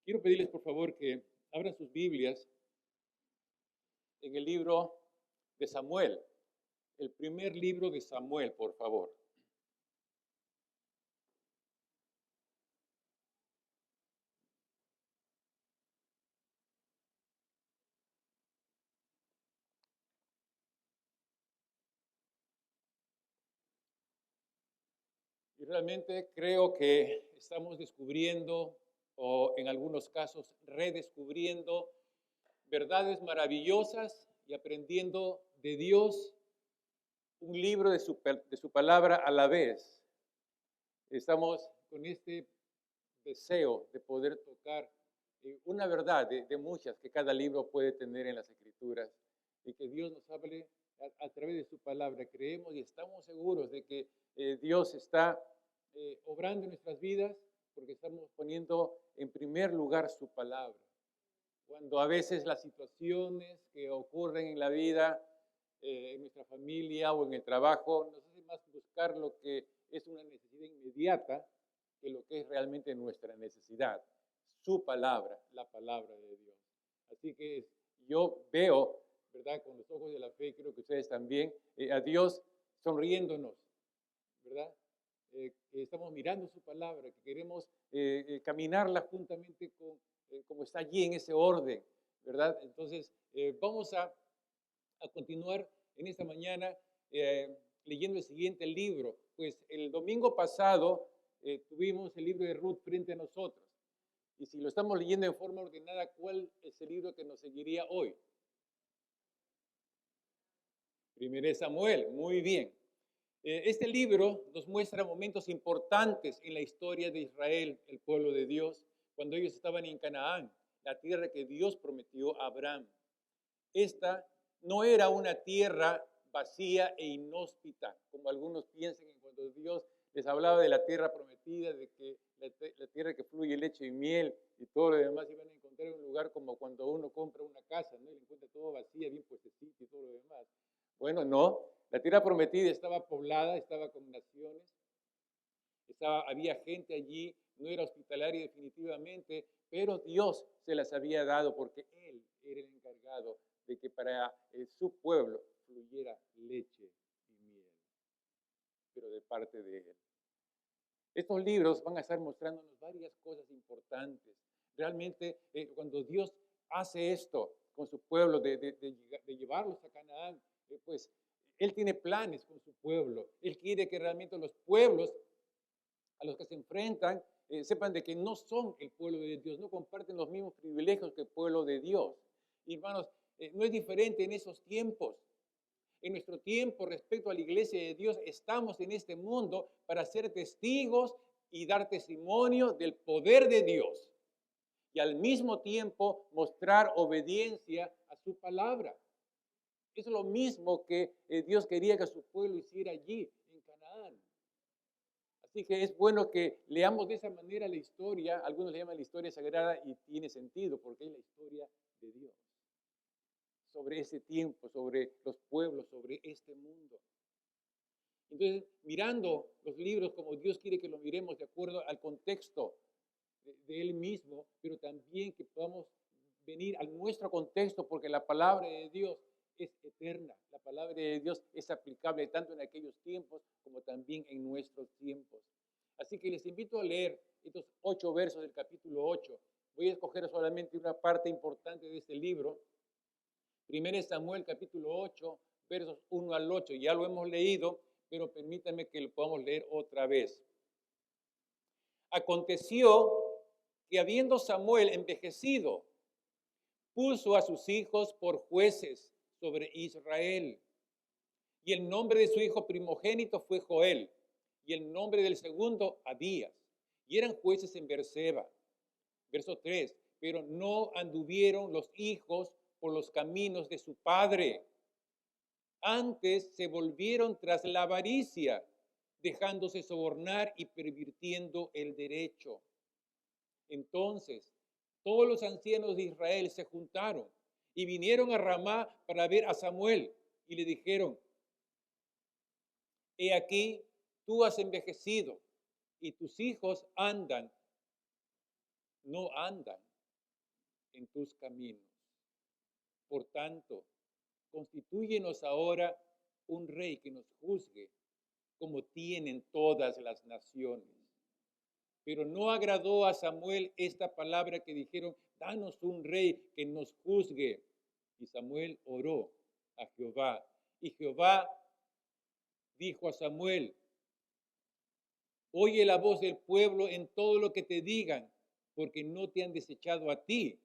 Quiero pedirles por favor que abran sus Biblias en el libro de Samuel, el primer libro de Samuel, por favor. Y realmente creo que estamos descubriendo, o en algunos casos redescubriendo, verdades maravillosas y aprendiendo de Dios un libro de su palabra a la vez. Estamos con este deseo de poder tocar una verdad de muchas que cada libro puede tener en las Escrituras y que Dios nos hable a través de su palabra. Creemos y estamos seguros de que Dios está obrando en nuestras vidas porque estamos poniendo en primer lugar su palabra. Cuando a veces las situaciones que ocurren en la vida, en nuestra familia o en el trabajo, nos hace más buscar lo que es una necesidad inmediata que lo que es realmente nuestra necesidad, su palabra, la palabra de Dios. Así que yo veo, ¿verdad? Con los ojos de la fe, creo que ustedes también, a Dios sonriéndonos, ¿verdad? Que estamos mirando su palabra, que queremos caminarla juntamente con, como está allí en ese orden, ¿verdad? Entonces, vamos a continuar en esta mañana leyendo el siguiente libro. Pues el domingo pasado tuvimos el libro de Ruth frente a nosotros. Y si lo estamos leyendo en forma ordenada, ¿cuál es el libro que nos seguiría hoy? Primero es Samuel, muy bien. Este libro nos muestra momentos importantes en la historia de Israel, el pueblo de Dios, cuando ellos estaban en Canaán, la tierra que Dios prometió a Abraham. Esta no era una tierra vacía e inhóspita, como algunos piensan que cuando Dios les hablaba de la tierra prometida, de que la tierra que fluye leche y miel y todo lo demás, iban a encontrar un lugar como cuando uno compra una casa, ¿no? Y la encuentra todo vacía, bien puestecito y todo lo demás. Bueno, no, la tierra prometida estaba poblada, estaba con naciones, había gente allí, no era hospitalaria definitivamente, pero Dios se las había dado porque Él era el encargado de que para su pueblo fluyera leche y miel, pero de parte de Él. Estos libros van a estar mostrándonos varias cosas importantes. Realmente, cuando Dios hace esto con su pueblo, de llevarlos a Canaán, pues Él tiene planes con su pueblo. Él quiere que realmente los pueblos a los que se enfrentan sepan de que no son el pueblo de Dios, no comparten los mismos privilegios que el pueblo de Dios. Y hermanos, no es diferente en esos tiempos. En nuestro tiempo, respecto a la iglesia de Dios, estamos en este mundo para ser testigos y dar testimonio del poder de Dios y al mismo tiempo mostrar obediencia a su palabra. Es lo mismo que Dios quería que su pueblo hiciera allí en Canaán. Así que es bueno que leamos de esa manera la historia, algunos le llaman la historia sagrada y tiene sentido porque es la historia de Dios, sobre ese tiempo, sobre los pueblos, sobre este mundo. Entonces, mirando los libros como Dios quiere que lo miremos de acuerdo al contexto de Él mismo, pero también que podamos venir a nuestro contexto porque la palabra de Dios es eterna, la palabra de Dios es aplicable tanto en aquellos tiempos como también en nuestros tiempos. Así que les invito a leer estos 8 versos del capítulo 8. Voy a escoger solamente una parte importante de este libro. Primero Samuel capítulo 8, versos 1 al 8. Ya lo hemos leído, pero permítanme que lo podamos leer otra vez. Aconteció que habiendo Samuel envejecido, puso a sus hijos por jueces sobre Israel. Y el nombre de su hijo primogénito fue Joel, y el nombre del segundo Abías. Y eran jueces en Beerseba. Verso 3. Pero no anduvieron los hijos por los caminos de su padre. Antes se volvieron tras la avaricia, dejándose sobornar y pervirtiendo el derecho. Entonces, todos los ancianos de Israel se juntaron y vinieron a Ramá para ver a Samuel y le dijeron: he aquí, tú has envejecido y tus hijos no andan. en tus caminos. Por tanto, constitúyenos ahora un rey que nos juzgue como tienen todas las naciones. Pero no agradó a Samuel esta palabra que dijeron, danos un rey que nos juzgue. Y Samuel oró a Jehová. Y Jehová dijo a Samuel, oye la voz del pueblo en todo lo que te digan, porque no te han desechado a ti,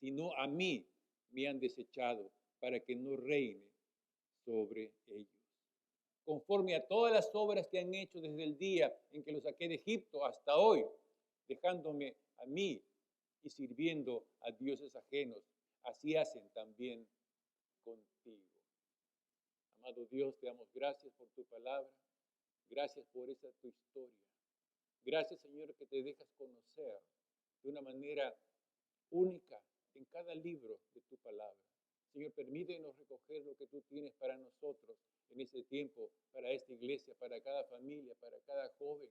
sino a mí me han desechado, para que no reine sobre ellos. Conforme a todas las obras que han hecho desde el día en que los saqué de Egipto hasta hoy, dejándome a mí y sirviendo a dioses ajenos, así hacen también contigo. Amado Dios, te damos gracias por tu palabra, gracias por esa tu historia. Gracias, Señor, que te dejas conocer de una manera única en cada libro de tu palabra. Señor, permítenos recoger lo que tú tienes para nosotros en este tiempo, para esta iglesia, para cada familia, para cada joven.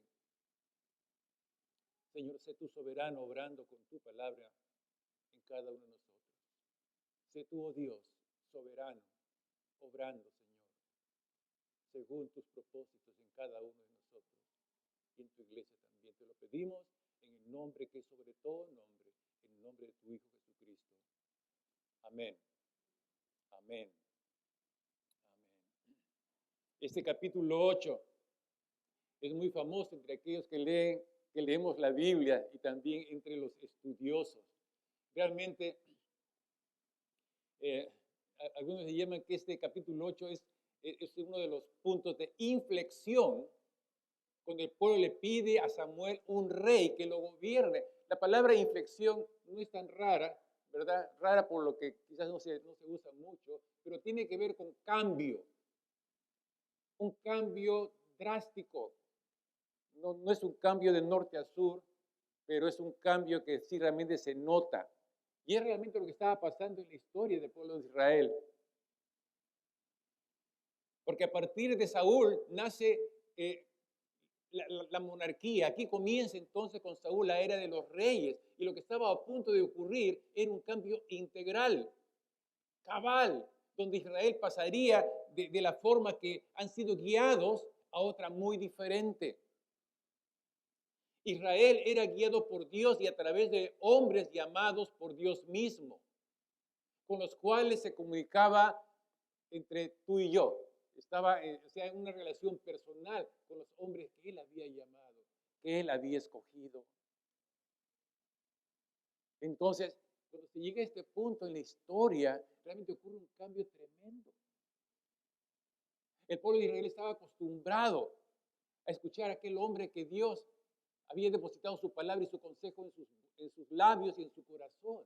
Señor, sé tú soberano obrando con tu palabra en cada uno de nosotros. Sé tú, oh Dios, soberano, obrando, Señor, según tus propósitos en cada uno de nosotros y en tu iglesia también. Te lo pedimos en el nombre que es sobre todo nombre, en el nombre de tu Hijo Jesucristo. Amén. Amén. Amén. Este capítulo 8 es muy famoso entre aquellos que leemos la Biblia y también entre los estudiosos. Realmente, algunos le llaman que este capítulo 8 es uno de los puntos de inflexión cuando el pueblo le pide a Samuel un rey que lo gobierne. La palabra inflexión no es tan rara, ¿verdad? Rara por lo que quizás no se usa mucho, pero tiene que ver con cambio. Un cambio drástico. No es un cambio de norte a sur, pero es un cambio que sí realmente se nota. Y es realmente lo que estaba pasando en la historia del pueblo de Israel. Porque a partir de Saúl nace la monarquía. Aquí comienza entonces con Saúl la era de los reyes. Y lo que estaba a punto de ocurrir era un cambio integral, cabal, donde Israel pasaría de la forma que han sido guiados a otra muy diferente. Israel era guiado por Dios y a través de hombres llamados por Dios mismo, con los cuales se comunicaba entre tú y yo. Estaba en una relación personal con los hombres que él había llamado, que él había escogido. Entonces, cuando se llega a este punto en la historia, realmente ocurre un cambio tremendo. El pueblo de Israel estaba acostumbrado a escuchar a aquel hombre que Dios había depositado su palabra y su consejo en sus labios y en su corazón.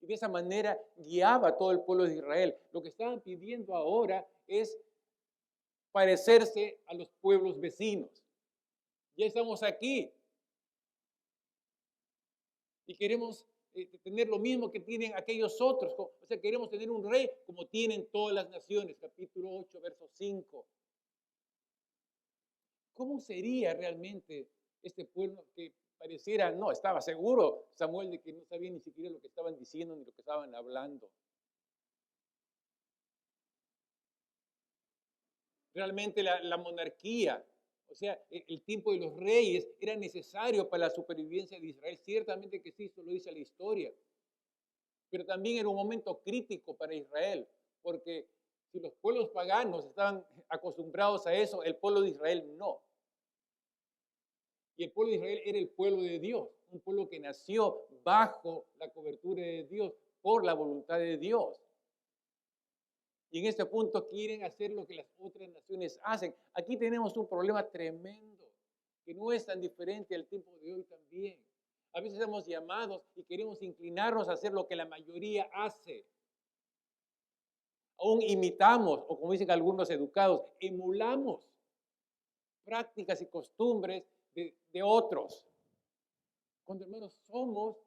Y de esa manera guiaba a todo el pueblo de Israel. Lo que estaban pidiendo ahora es parecerse a los pueblos vecinos. Ya estamos aquí y queremos tener lo mismo que tienen aquellos otros. O sea, queremos tener un rey como tienen todas las naciones. Capítulo 8, verso 5. ¿Cómo sería realmente este pueblo que pareciera, no, estaba seguro Samuel de que no sabía ni siquiera lo que estaban diciendo ni lo que estaban hablando? Realmente la monarquía, o sea, el tiempo de los reyes era necesario para la supervivencia de Israel. Ciertamente que sí, eso lo dice la historia. Pero también era un momento crítico para Israel, porque si los pueblos paganos estaban acostumbrados a eso, el pueblo de Israel no. Y el pueblo de Israel era el pueblo de Dios, un pueblo que nació bajo la cobertura de Dios, por la voluntad de Dios. Y en este punto quieren hacer lo que las otras naciones hacen. Aquí tenemos un problema tremendo, que no es tan diferente al tiempo de hoy también. A veces somos llamados y queremos inclinarnos a hacer lo que la mayoría hace. Aún imitamos, o como dicen algunos educados, emulamos prácticas y costumbres de otros. Cuando, hermanos, somos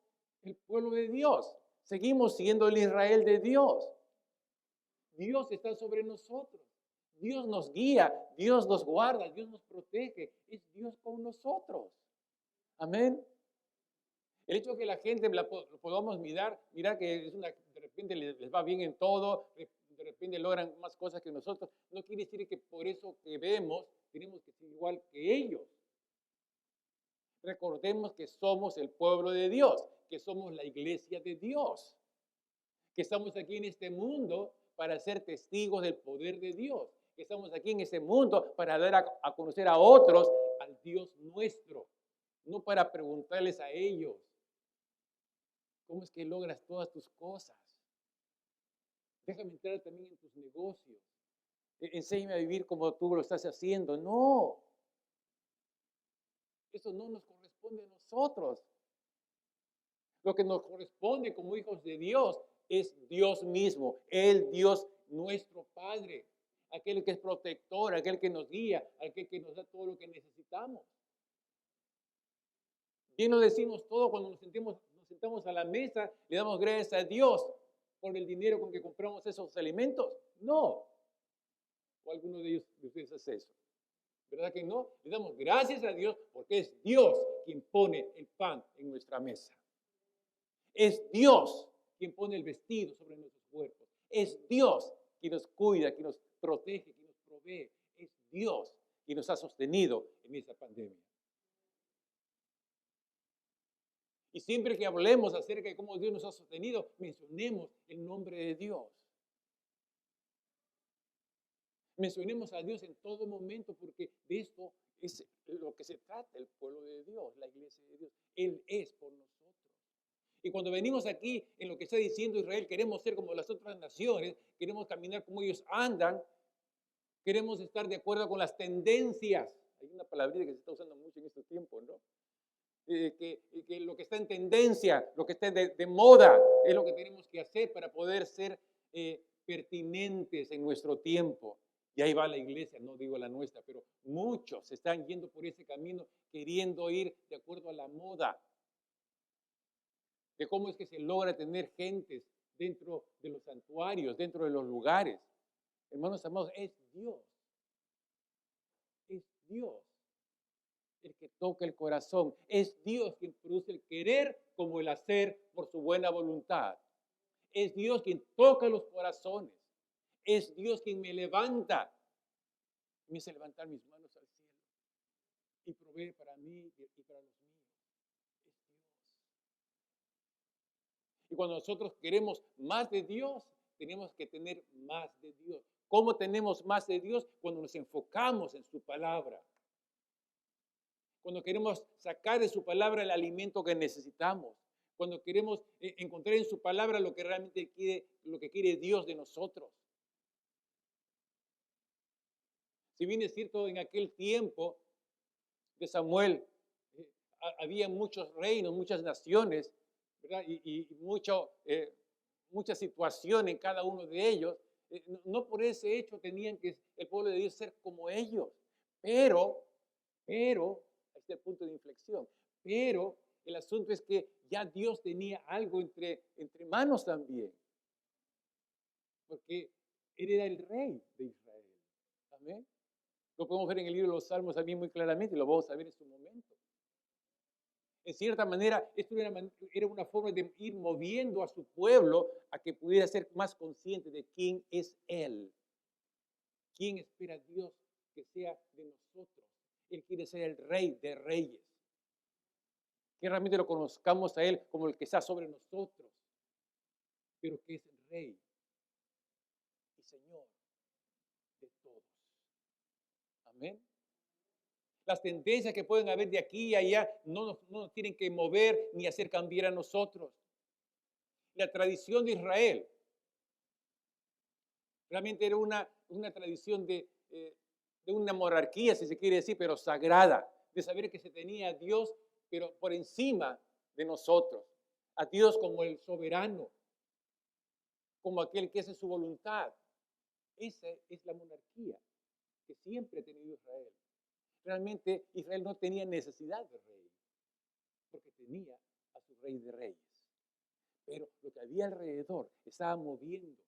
el pueblo de Dios. Seguimos siendo el Israel de Dios. Dios está sobre nosotros. Dios nos guía, Dios nos guarda, Dios nos protege. Es Dios con nosotros. Amén. El hecho de que la gente lo podamos mirar que de repente les va bien en todo, de repente logran más cosas que nosotros, no quiere decir que por eso que vemos tenemos que ser igual que ellos. Recordemos que somos el pueblo de Dios, que somos la iglesia de Dios, que estamos aquí en este mundo para ser testigos del poder de Dios, que estamos aquí en este mundo para dar a conocer a otros al Dios nuestro, no para preguntarles a ellos, ¿cómo es que logras todas tus cosas? Déjame entrar también en tus negocios. Enséñame a vivir como tú lo estás haciendo. No, eso no nos corresponde a nosotros. Lo que nos corresponde como hijos de Dios es Dios mismo, el Dios nuestro Padre, aquel que es protector, aquel que nos guía, aquel que nos da todo lo que necesitamos. Bien lo decimos todo cuando nos sentamos a la mesa, le damos gracias a Dios por el dinero con que compramos esos alimentos. No. O alguno de ustedes hace eso. ¿Verdad que no? Le damos gracias a Dios porque es Dios quien pone el pan en nuestra mesa. Es Dios quien pone el vestido sobre nuestros cuerpos. Es Dios quien nos cuida, quien nos protege, quien nos provee. Es Dios quien nos ha sostenido en esta pandemia. Y siempre que hablemos acerca de cómo Dios nos ha sostenido, mencionemos el nombre de Dios. Mencionemos a Dios en todo momento porque de esto es lo que se trata el pueblo de Dios, la iglesia de Dios. Él es por nosotros. Y cuando venimos aquí en lo que está diciendo Israel, queremos ser como las otras naciones, queremos caminar como ellos andan, queremos estar de acuerdo con las tendencias. Hay una palabrita que se está usando mucho en estos tiempos, ¿no? Que lo que está en tendencia, lo que está de moda, es lo que tenemos que hacer para poder ser pertinentes en nuestro tiempo. Y ahí va la iglesia, no digo la nuestra, pero muchos se están yendo por ese camino, queriendo ir de acuerdo a la moda, de cómo es que se logra tener gentes dentro de los santuarios, dentro de los lugares. Hermanos amados, es Dios el que toca el corazón. Es Dios quien produce el querer como el hacer por su buena voluntad. Es Dios quien toca los corazones. Es Dios quien me levanta. Me hace levantar mis manos al cielo y provee para mí y para los míos. Es Dios. Y cuando nosotros queremos más de Dios, tenemos que tener más de Dios. ¿Cómo tenemos más de Dios? Cuando nos enfocamos en su palabra. Cuando queremos sacar de su palabra el alimento que necesitamos, cuando queremos encontrar en su palabra lo que realmente quiere Dios de nosotros. Si bien es cierto, en aquel tiempo de Samuel había muchos reinos, muchas naciones, ¿verdad? Y mucha situación en cada uno de ellos, no por ese hecho tenían que el pueblo de Dios ser como ellos, pero, este es el punto de inflexión. Pero el asunto es que ya Dios tenía algo entre manos también. Porque él era el rey de Israel. Amén. Lo podemos ver en el libro de los Salmos también muy claramente y lo vamos a ver en su momento. En cierta manera, esto era una forma de ir moviendo a su pueblo a que pudiera ser más consciente de quién es Él. ¿Quién espera Dios que sea de nosotros? Él quiere ser el rey de reyes. Que realmente lo conozcamos a Él como el que está sobre nosotros, pero que es el rey y Señor de todos. Amén. Las tendencias que pueden haber de aquí y allá no nos tienen que mover ni hacer cambiar a nosotros. La tradición de Israel realmente era una tradición de una monarquía, si se quiere decir, pero sagrada, de saber que se tenía a Dios, pero por encima de nosotros, a Dios como el soberano, como aquel que hace su voluntad. Esa es la monarquía que siempre ha tenido Israel. Realmente Israel no tenía necesidad de rey, porque tenía a su rey de reyes. Pero lo que había alrededor estaba moviendo,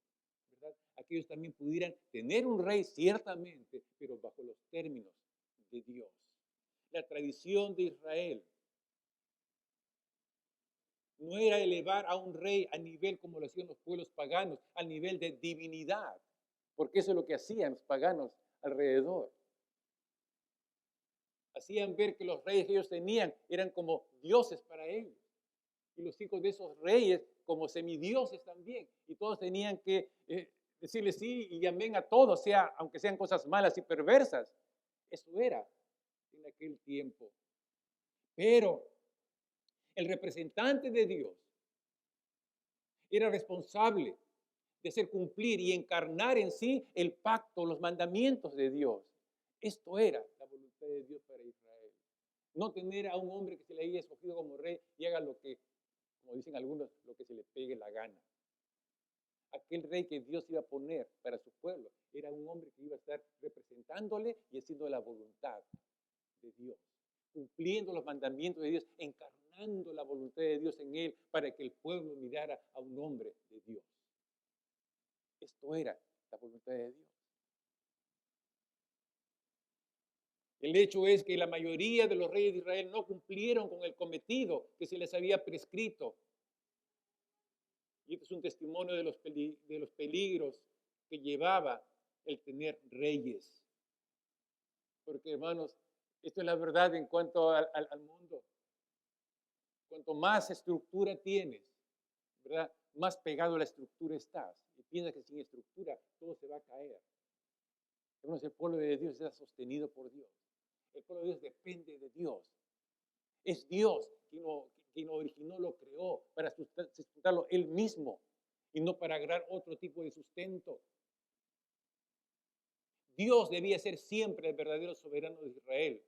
¿verdad? A que ellos también pudieran tener un rey ciertamente, pero bajo los términos de Dios. La tradición de Israel No era elevar a un rey a nivel como lo hacían los pueblos paganos, al nivel de divinidad, porque eso es lo que hacían los paganos alrededor. Hacían ver que los reyes que ellos tenían eran como dioses para ellos. Y los hijos de esos reyes como semidioses también. Y todos tenían que decirle sí y amén a todo, sea, aunque sean cosas malas y perversas. Eso era en aquel tiempo. Pero el representante de Dios era responsable de hacer cumplir y encarnar en sí el pacto, los mandamientos de Dios. Esto era la voluntad de Dios para Israel. No tener a un hombre que se le haya escogido como rey y haga lo que, como dicen algunos, lo que se le pegue la gana. Aquel rey que Dios iba a poner para su pueblo era un hombre que iba a estar representándole y haciendo la voluntad de Dios, cumpliendo los mandamientos de Dios, encarnando la voluntad de Dios en él para que el pueblo mirara a un hombre de Dios. Esto era la voluntad de Dios. El hecho es que la mayoría de los reyes de Israel no cumplieron con el cometido que se les había prescrito. Y este es un testimonio de los peligros que llevaba el tener reyes. Porque, hermanos, esto es la verdad en cuanto al mundo. Cuanto más estructura tienes, ¿verdad? Más pegado a la estructura estás. Y piensas que sin estructura todo se va a caer. Hermanos, el pueblo de Dios está sostenido por Dios. El pueblo de Dios depende de Dios. Es Dios quien lo originó, lo creó para sustentarlo él mismo y no para agregar otro tipo de sustento. Dios debía ser siempre el verdadero soberano de Israel.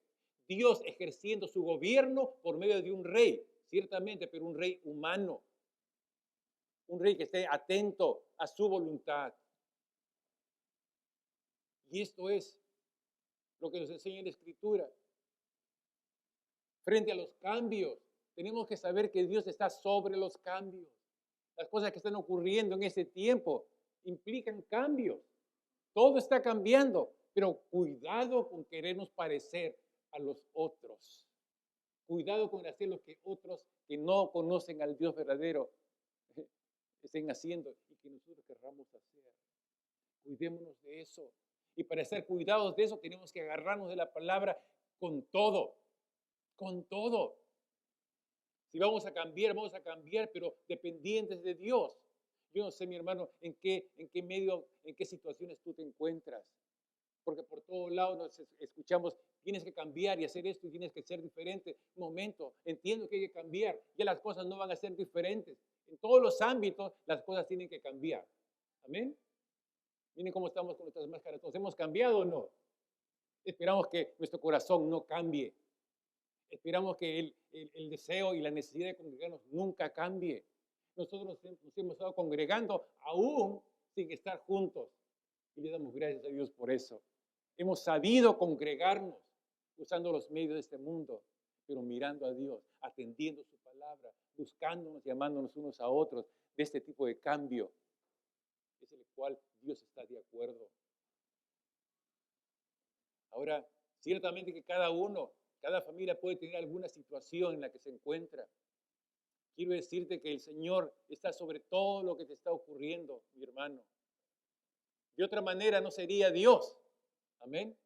Dios ejerciendo su gobierno por medio de un rey, ciertamente, pero un rey humano. Un rey que esté atento a su voluntad. Y esto es lo que nos enseña la Escritura. Frente a los cambios, tenemos que saber que Dios está sobre los cambios. Las cosas que están ocurriendo en ese tiempo implican cambios. Todo está cambiando, pero cuidado con querernos parecer a los otros. Cuidado con hacer lo que otros que no conocen al Dios verdadero estén haciendo y que nosotros querramos hacer. Cuidémonos de eso. Y para estar cuidados de eso tenemos que agarrarnos de la palabra con todo. Con todo. Si vamos a cambiar, pero dependientes de Dios. Yo no sé, mi hermano, en qué medio, en qué situaciones tú te encuentras. Porque por todos lados nos escuchamos, tienes que cambiar y hacer esto y tienes que ser diferente. Un momento, entiendo que hay que cambiar. Ya las cosas no van a ser diferentes. En todos los ámbitos las cosas tienen que cambiar. Amén. Miren cómo estamos con nuestras máscaras. ¿Nos hemos cambiado o no? Esperamos que nuestro corazón no cambie. Esperamos que el deseo y la necesidad de congregarnos nunca cambie. Nosotros nos hemos estado congregando aún sin estar juntos. Y le damos gracias a Dios por eso. Hemos sabido congregarnos usando los medios de este mundo, pero mirando a Dios, atendiendo su palabra, buscándonos, llamándonos unos a otros de este tipo de cambio. Es el cual Dios está de acuerdo. Ahora, ciertamente que cada familia puede tener alguna situación en la que se encuentra. Quiero decirte que el Señor está sobre todo lo que te está ocurriendo, mi hermano. De otra manera no sería Dios. Amén.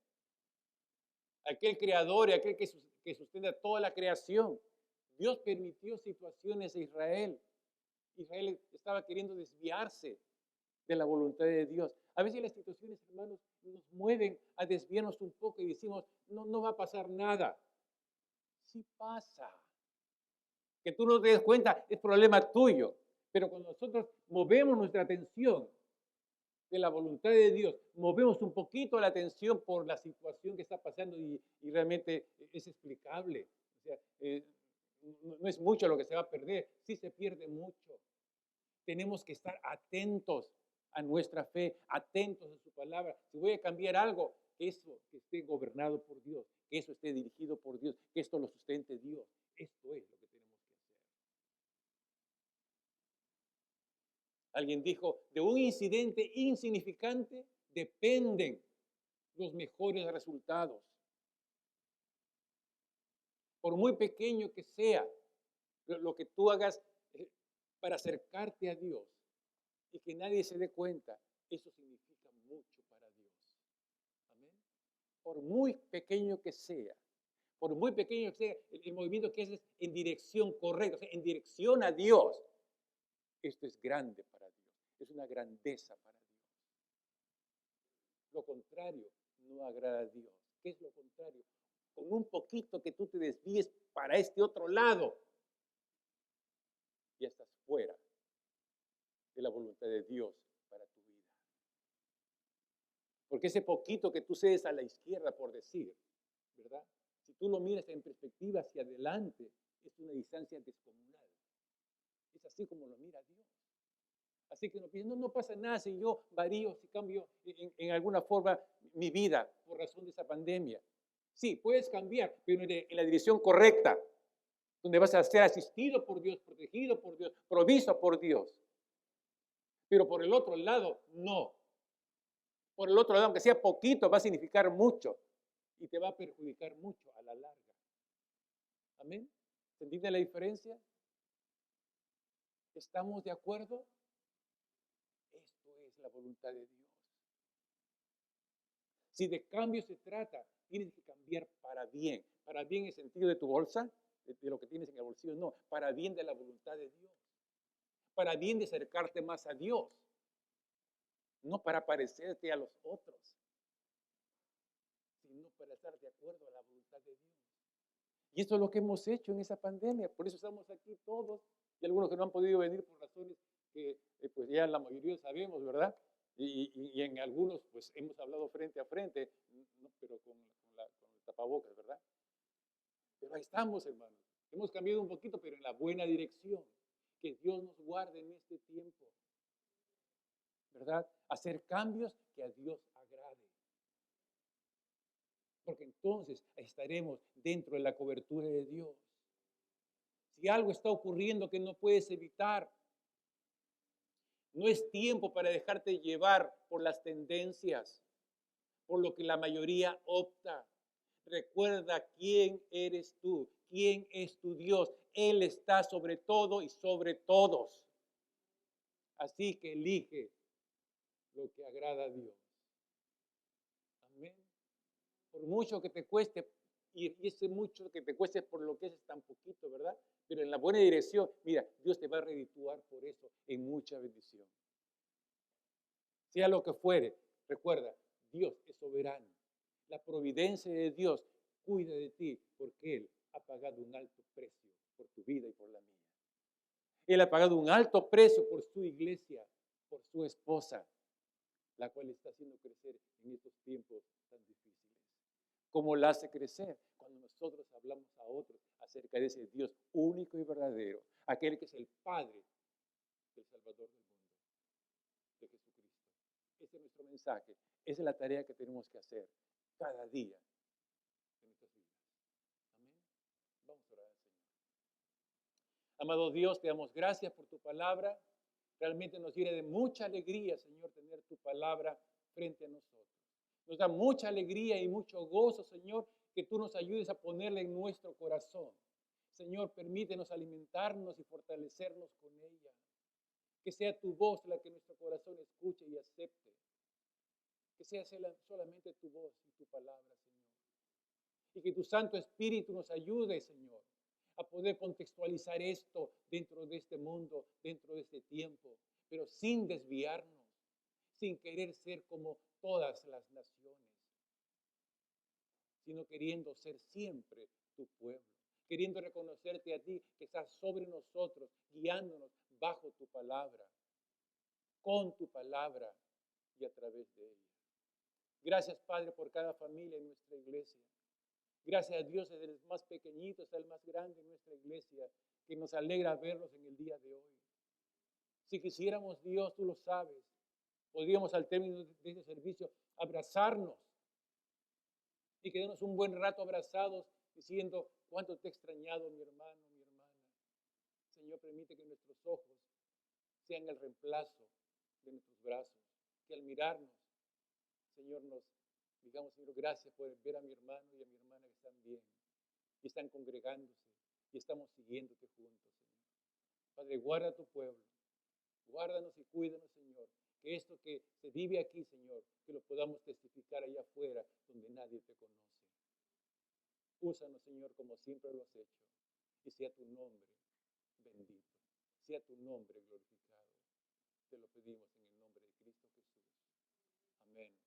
Aquel creador y aquel que sustenta toda la creación. Dios permitió situaciones a Israel. Israel estaba queriendo desviarse de la voluntad de Dios. A veces las situaciones, hermanos, nos mueven a desviarnos un poco y decimos, no va a pasar nada. Sí pasa. Que tú no te des cuenta es problema tuyo. Pero cuando nosotros movemos nuestra atención de la voluntad de Dios, movemos un poquito la atención por la situación que está pasando y realmente es explicable. O sea, no es mucho lo que se va a perder, sí se pierde mucho. Tenemos que estar atentos a nuestra fe, atentos a su palabra. Si voy a cambiar algo, eso que esté gobernado por Dios, que eso esté dirigido por Dios, que esto lo sustente Dios. Esto es lo que tenemos que hacer. Alguien dijo, de un incidente insignificante dependen los mejores resultados. Por muy pequeño que sea, lo que tú hagas para acercarte a Dios y que nadie se dé cuenta, eso significa mucho para Dios. Amén. Por muy pequeño que sea, por muy pequeño que sea el movimiento que haces en dirección correcta, o sea, en dirección a Dios, esto es grande para Dios, es una grandeza para Dios. Lo contrario no agrada a Dios. ¿Qué es lo contrario? Con un poquito que tú te desvíes para este otro lado, ya estás fuera de la voluntad de Dios para tu vida. Porque ese poquito que tú cedes a la izquierda, por decir, ¿verdad? Si tú lo miras en perspectiva hacia adelante, es una distancia descomunal. Es así como lo mira Dios. Así que no pasa nada si yo varío, si cambio en alguna forma mi vida por razón de esa pandemia. Sí, puedes cambiar, pero en la dirección correcta, donde vas a ser asistido por Dios, protegido por Dios, provisto por Dios. Pero por el otro lado, no. Por el otro lado, aunque sea poquito, va a significar mucho y te va a perjudicar mucho a la larga. ¿Amén? ¿Se entiende la diferencia? ¿Estamos de acuerdo? Esto es la voluntad de Dios. Si de cambio se trata, tienes que cambiar para bien. Para bien en el sentido de tu bolsa, de lo que tienes en el bolsillo, no. Para bien de la voluntad de Dios. Para bien de acercarte más a Dios. No para parecerte a los otros, sino para estar de acuerdo a la voluntad de Dios. Y esto es lo que hemos hecho en esa pandemia. Por eso estamos aquí todos. Y algunos que no han podido venir por razones que pues ya la mayoría sabemos, ¿verdad? Y en algunos pues hemos hablado frente a frente, no, pero con el tapabocas, ¿verdad? Pero ahí estamos, hermanos. Hemos cambiado un poquito, pero en la buena dirección. Que Dios nos guarde en este tiempo, ¿verdad? Hacer cambios que a Dios agrade. Porque entonces estaremos dentro de la cobertura de Dios. Si algo está ocurriendo que no puedes evitar, no es tiempo para dejarte llevar por las tendencias, por lo que la mayoría opta. Recuerda quién eres tú, quién es tu Dios. Él está sobre todo y sobre todos. Así que elige lo que agrada a Dios. Amén. Por mucho que te cueste, y ese mucho que te cueste por lo que es tan poquito, ¿verdad? Pero en la buena dirección, mira, Dios te va a redituar por eso en mucha bendición. Sea lo que fuere, recuerda, Dios es soberano. La providencia de Dios cuida de ti porque Él ha pagado un alto precio por tu vida y por la mía. Él ha pagado un alto precio por su iglesia, por su esposa, la cual está haciendo crecer en estos tiempos tan difíciles. ¿Cómo la hace crecer? Cuando nosotros hablamos a otros acerca de ese Dios único y verdadero, aquel que es el Padre del Salvador del mundo, de Jesucristo. Ese es nuestro mensaje. Esa es la tarea que tenemos que hacer cada día en nuestras vidas. Amén. Vamos a orar al Señor. Amado Dios, te damos gracias por tu palabra. Realmente nos llena de mucha alegría, Señor, tener tu palabra frente a nosotros. Nos da mucha alegría y mucho gozo, Señor, que tú nos ayudes a ponerla en nuestro corazón. Señor, permítenos alimentarnos y fortalecernos con ella. Que sea tu voz la que nuestro corazón escuche y acepte. Que sea solamente tu voz y tu palabra, Señor. Y que tu Santo Espíritu nos ayude, Señor, a poder contextualizar esto dentro de este mundo, dentro de este tiempo, pero sin desviarnos, sin querer ser como todas las naciones, sino queriendo ser siempre tu pueblo, queriendo reconocerte a ti que estás sobre nosotros, guiándonos bajo tu palabra, con tu palabra y a través de ella. Gracias, Padre, por cada familia en nuestra iglesia. Gracias a Dios, desde el más pequeñito hasta el más grande en nuestra iglesia, que nos alegra verlos en el día de hoy. Si quisiéramos, Dios, tú lo sabes, podríamos al término de este servicio abrazarnos y quedarnos un buen rato abrazados diciendo cuánto te he extrañado, mi hermano, mi hermana. Señor, permite que nuestros ojos sean el reemplazo de nuestros brazos, que al mirarnos, Señor, nos digamos, Señor, gracias por ver a mi hermano y a mi hermana que están bien y están congregándose y estamos siguiéndote juntos, Señor. Padre, guarda tu pueblo. Guárdanos y cuídanos, Señor. Que esto que se vive aquí, Señor, que lo podamos testificar allá afuera, donde nadie te conoce. Úsanos, Señor, como siempre lo has hecho. Y sea tu nombre bendito. Sea tu nombre glorificado. Te lo pedimos en el nombre de Cristo Jesús. Amén.